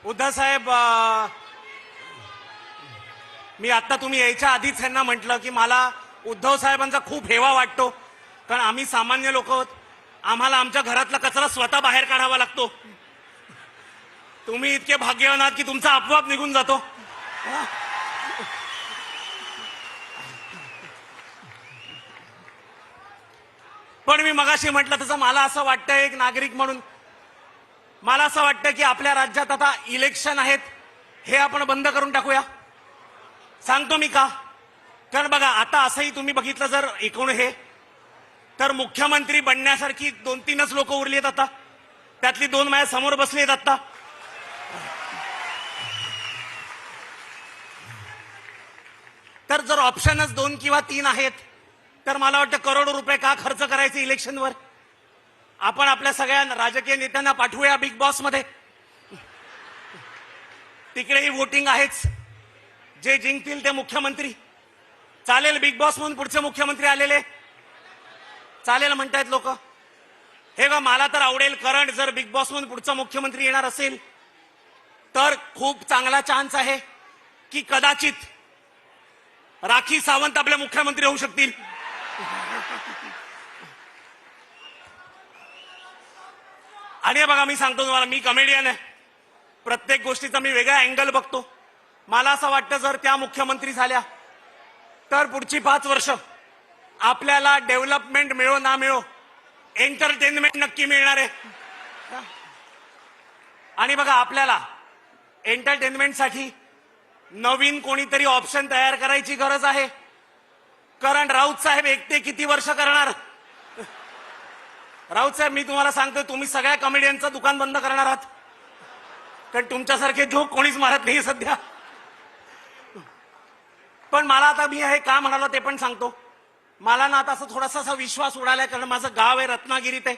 उद्धव साहेब, मी आता तुम्ही यायच्या आधीच यांना म्हटलं की मला उद्धव साहेबांचा खूप हेवा वाटतो, कारण आम्ही सामान्य लोक आहोत, आम्हाला आमच्या घरातला कचरा स्वतः बाहेर काढावा लागतो. तुम्ही इतके भाग्यवान आहात की तुमचा आपोआप निघून जातो. पण मी मगाशी म्हटलं तसं मला असं वाटतं, एक नागरिक म्हणून मला असं वाटतं की आपल्या राज्यात आता इलेक्शन आहेत, हे आपण बंद करून टाकूया. सांगतो मी का. कारण बघा, आता असंही तुम्ही बघितलं जर एकूण हे, तर मुख्यमंत्री बनण्यासारखी 2-3च लोक उरली आहेत आता, त्यातली 2 माझ्या समोर बसली आहेत आता. तर जर ऑप्शनच 2 किंवा 3 आहेत, तर मला वाटतं करोडो रुपये का खर्च करायचे इलेक्शनवर. आपण आपल्या सगळ्या राजकीय नेत्यांना पाठवूया बिग बॉस मध्ये. तिकडेही वोटिंग आहेच, जे जिंकतील ते मुख्यमंत्री. चालेल, बिग बॉस म्हणून पुढचे मुख्यमंत्री आलेले चालेल म्हणतायत लोक. हे बघा, मला तर आवडेल, कारण जर बिग बॉस म्हणून पुढचा मुख्यमंत्री येणार असेल तर खूप चांगला चान्स आहे की कदाचित राखी सावंत आपले मुख्यमंत्री होऊ शकतील. आणि बघा, मी सांगतो तुम्हाला, मी कमेडियन आहे, प्रत्येक गोष्टीचा मी वेगळा अँगल बघतो. मला असं वाटतं जर त्या मुख्यमंत्री झाल्या तर पुढची 5 वर्ष आपल्याला डेव्हलपमेंट मिळो ना मिळो, एंटरटेनमेंट नक्की मिळणार आहे. आणि बघा, आपल्याला एंटरटेनमेंटसाठी नवीन कोणीतरी ऑप्शन तयार करायची गरज आहे. कारण राऊत साहेब एकटे किती वर्ष करणार. राऊत साहेब, मी तुम्हाला सांगतो, तुम्ही सगळ्या कॉमेडियनचं दुकान बंद करणार आहात, कारण तुमच्यासारखे जोक कोणीच मारत नाही सध्या. पण मला आता, मी हे का म्हणालो ते पण सांगतो, मला ना आता असं थोडासा विश्वास उडालाय, कारण माझं गाव आहे रत्नागिरीत आहे,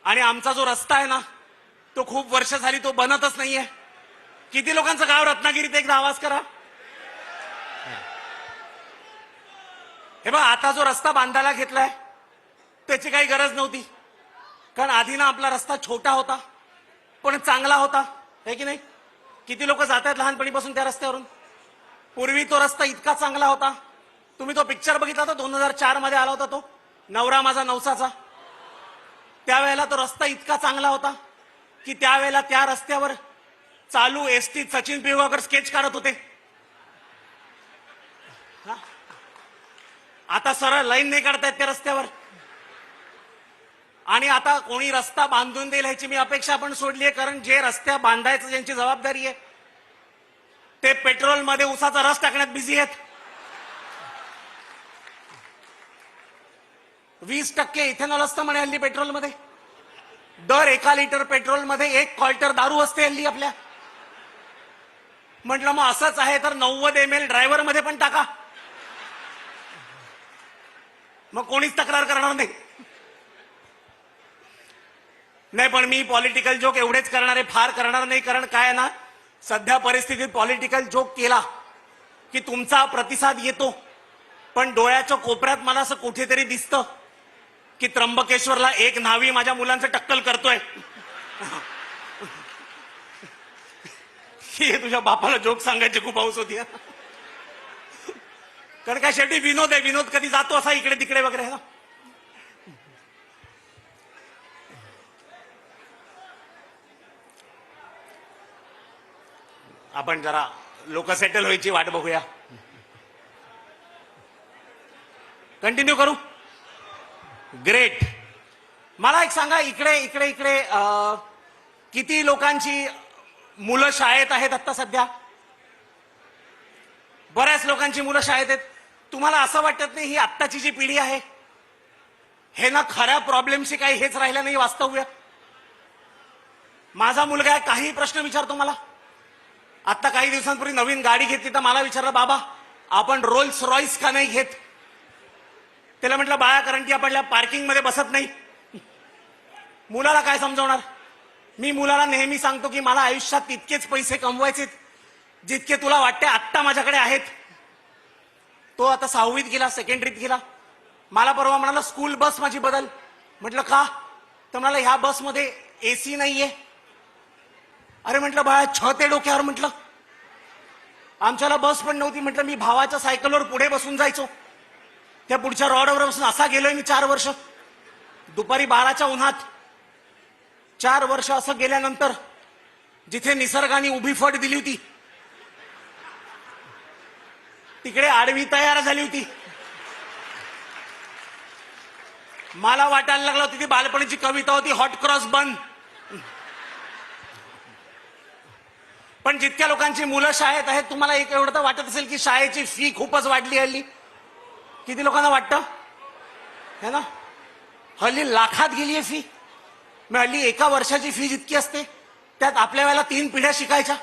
आणि आमचा जो रस्ता आहे ना, तो खूप वर्ष झाली तो बनतच नाहीये. किती लोकांचं गाव रत्नागिरीत, एकदा आवाज करा. हे बघ, आता जो रस्ता बांधायला घेतलाय त्याची काही गरज नव्हती, कारण आधी ना आपला रस्ता छोटा होता पण चांगला होता, है की नाही. किती लोक जात आहेत लहानपणीपासून त्या रस्त्यावरून. पूर्वी तो रस्ता इतका चांगला होता, तुम्ही तो पिक्चर बघितला होता 2004 मध्ये आला होता तो, नवरा माझा नवसाचा. त्यावेळेला तो रस्ता इतका चांगला होता की त्यावेळेला त्या रस्त्यावर चालू एसटी सचिन पिळगावकर स्केच काढत होते. आता सरळ लाईन नाही काढतायत त्या रस्त्यावर. आणि आता कोणी रस्ता बांधून देईल ह्याची मी अपेक्षा पण सोडली आहे, कारण जे रस्त्या बांधायचं ज्यांची जबाबदारी आहे ते पेट्रोलमध्ये उसाचा रस टाकण्यात बिझी आहेत. 20% इथेनॉल असतं म्हणे हल्ली पेट्रोलमध्ये. दर 1 लिटर पेट्रोलमध्ये 1 क्वार्टर दारू असते हल्ली आपल्या. म्हटलं मग असंच आहे तर 90 ml ड्रायव्हर मध्ये पण टाका, मग कोणीच तक्रार करणार नाही. नाही, पण मी पॉलिटिकल जोक एवढेच करणार आहे, फार करणार नाही. कारण काय आहे ना, सध्या परिस्थितीत पॉलिटिकल जोक केला की तुमचा प्रतिसाद येतो, पण डोळ्याच्या कोपऱ्यात मला असं कुठेतरी दिसतं की त्र्यंबकेश्वरला एक न्हावी माझ्या मुलांचं टक्कल करतोय. ही तुझ्या बापाला जोक सांगायची खूप हौस होती. कारण काय, शेवटी विनोद आहे, विनोद कधी जातो असा इकडे तिकडे वगैरे ना. आपण जरा लोक सेटल व्हायची वाट बघूया. कंटिन्यू करू. ग्रेट. मला एक सांगा, इकडे इकडे इकडे किती लोकांची मुलं शाळेत आहेत आता सध्या. बऱ्याच लोकांची मुलं शाळेत आहेत. तुम्हाला असं वाटत नाही ही आत्ताची जी पिढी आहे हे ना खऱ्या प्रॉब्लेमशी काही हेच राहिलं नाही वास्तव्य. माझा मुलगा काही प्रश्न विचारतो मला. आता काही दिवसांपूर्वी नवीन गाडी घेतली तर मला विचारलं, बाबा आपण रोल्स रॉईस का नाही घेत. त्याला म्हटलं, बाळा कारण की आपल्या पार्किंग मध्ये बसत नाही. मुलाला काय समजवणार. मी मुलाला नेहमी सांगतो की मला आयुष्यात तितकेच पैसे कमवायचे जितके तुला वाटते आत्ता माझ्याकडे आहेत. तो आता 6वीत गेला, सेकंडरीत गेला. मला परवा म्हणाला, स्कूल बस माझी बदल. म्हटलं का. तर म्हणाला, ह्या बसमध्ये एसी नाहीये. अरे म्हटलं बाळा छत आहे डोक्यावर, म्हटलं आमच्याला बस पण नव्हती, म्हटलं मी भावाच्या सायकलवर पुढे बसून जायचो, त्या पुढच्या रॉडवर बसून असा गेलोय मी 4 वर्ष, दुपारी 12च्या उन्हात 4 वर्ष असं गेल्यानंतर जिथे निसर्गाने उभी फट दिली होती तिकडे आडवी तयार झाली होती. मला वाटायला लागलं होती ती बालपणीची कविता होती, हॉट क्रॉस बन. पण जितक्या लोकांची मुलं शाळेत आहेत तुम्हाला एक एवढं तर वाटत असेल की शाळेची फी खूपच वाढली हल्ली. किती लोकांना वाटतं है ना? हल्ली लाखात गेली आहे फी. मग हल्ली एका वर्षाची फी जितकी असते त्यात आपल्या वेळेला 3 पिढ्या शिकायच्या.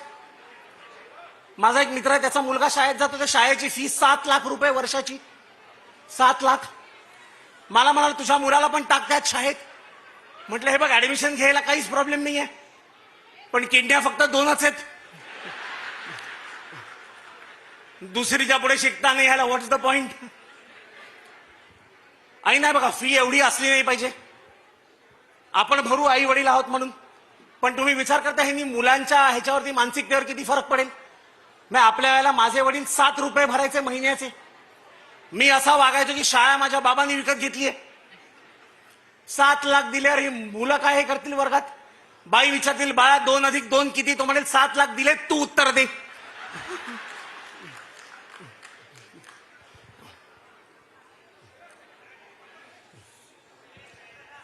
माझा एक मित्र आहे, त्याचा मुलगा शाळेत जातो, त्या शाळेची फी 7 लाख रुपये वर्षाची. 7 लाख. मला म्हणाल तुझ्या मुलाला पण टाकतात शाळेत. म्हटलं हे बघ ऍडमिशन घ्यायला काहीच प्रॉब्लेम नाहीये, पण किंड्या फक्त 2च आहेत. दुसरीच्या पुढे शिकता नाही ह्याला, व्हॉट्स द पॉइंट? आणि नाही बघा फी एवढी असली नाही पाहिजे, आपण भरू आई वडील आहोत म्हणून, पण तुम्ही विचार करता हे मुलांच्या ह्याच्यावरती मानसिकतेवर किती फरक पडेल. मी आपल्या वेळेला माझे वडील 7 रुपये भरायचे महिन्याचे. मी असा वागायचो की शाळा माझ्या बाबांनी विकत घेतलीये. 7 लाख दिल्यावर ही मुलं काय हे करतील वर्गात? बाई विचारतील बाळा 2 अधिक 2 किती? तो म्हणेल 7 लाख दिले, तू उत्तर दे.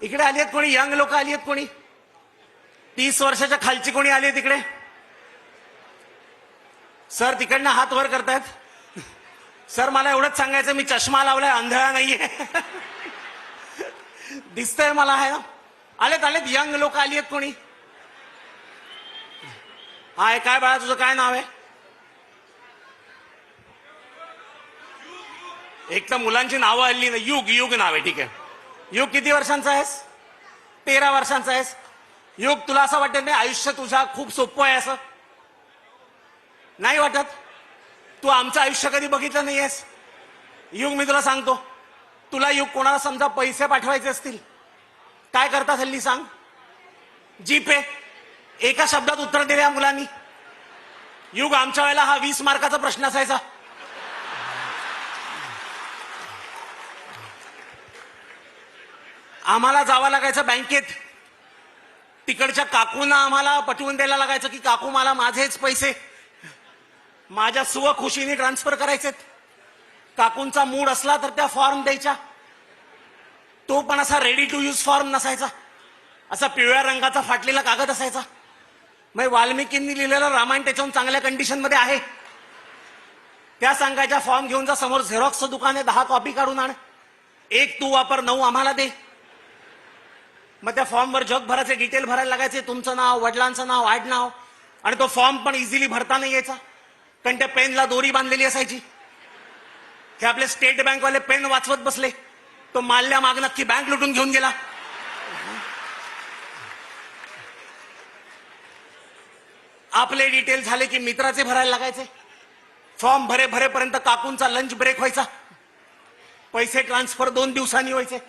इकडे आली आहेत कोणी यंग लोक आली आहेत, कोणी 30 वर्षाच्या खालची कोणी आली आहेत इकडे? सर तिकडनं हात वर करतायत. सर मला एवढंच सांगायचं, मी चष्मा लावलाय, आंधळा नाहीये. दिसतंय मला आहे ना. आलेत आलेत यंग लोक आली आहेत कोणी? हाय काय बाळा तुझं काय नाव आहे? एक तर मुलांची नावं हल्ली ना, युग युग नाव आहे. ठीक आहे युग, किती वर्षांचा आहेस? 13 वर्षांचा आहेस. युग तुला असं वाटत नाही आयुष्य तुझा खूप सोपं आहे असं? नाही वाटत? तू आमचं आयुष्य कधी बघितलं नाहीयेस. युग मी तुला सांगतो, तुला युग कोणाला समजा पैसे पाठवायचे असतील काय करतात हल्ली सांग? जीपे. एका शब्दात उत्तर दिल्या मुलांनी. युग आमच्या वेळेला हा 20 मार्काचा प्रश्न असायचा. आम्हाला जावं लागायचं बँकेत, तिकडच्या काकूंना आम्हाला पटवून द्यायला लागायचं की काकू मला माझेच पैसे माझ्या स्वखुशीने ट्रान्सफर करायचेत. काकूंचा मूड असला तर त्या फॉर्म द्यायच्या, तो पण असा रेडी टू यूज फॉर्म नसायचा, असा पिवळ्या रंगाचा फाटलेला कागद असायचा. मग वाल्मिकींनी लिहिलेलं रामायण त्याच्याहून चांगल्या कंडिशन मध्ये आहे. त्या सांगायच्या फॉर्म घेऊन जा, समोर झेरॉक्सचं दुकान आहे, 10 कॉपी काढून आण, 1 तू वापर 9 आम्हाला दे. मग त्या फॉर्मवर जगभराचे डिटेल भरायला लागायचे, तुमचं नाव, वडिलांचं नाव, आडनाव. आणि तो फॉर्म पण इझिली भरता नाही यायचा, कारण त्या पेनला दोरी बांधलेली असायची. हे आपले स्टेट बँकवाले पेन वाचवत बसले, तो मारल्या माग नक्की बँक लुटून घेऊन गेला. आपले डिटेल झाले की मित्राचे भरायला लागायचे. फॉर्म भरेपर्यंत काकूंचा लंच ब्रेक व्हायचा, पैसे ट्रान्सफर 2 दिवसांनी व्हायचे.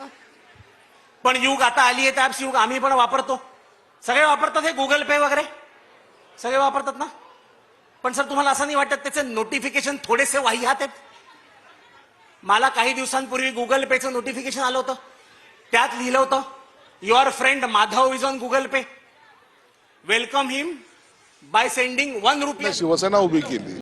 पण युग आता आली आहे ऍप्स, युग आम्ही पण वापरतो, सगळे वापरतात, हे गुगल पे वगैरे सगळे वापरतात ना. पण सर तुम्हाला असं नाही वाटत त्याचे नोटिफिकेशन थोडेसे वाह्यात आहेत? मला काही दिवसांपूर्वी गुगल पेचं नोटिफिकेशन आलं होतं, त्यात लिहिलं होतं your friend Madhav is on Google pay, welcome him by sending 1 रुपया. शिवसेना उभी केली.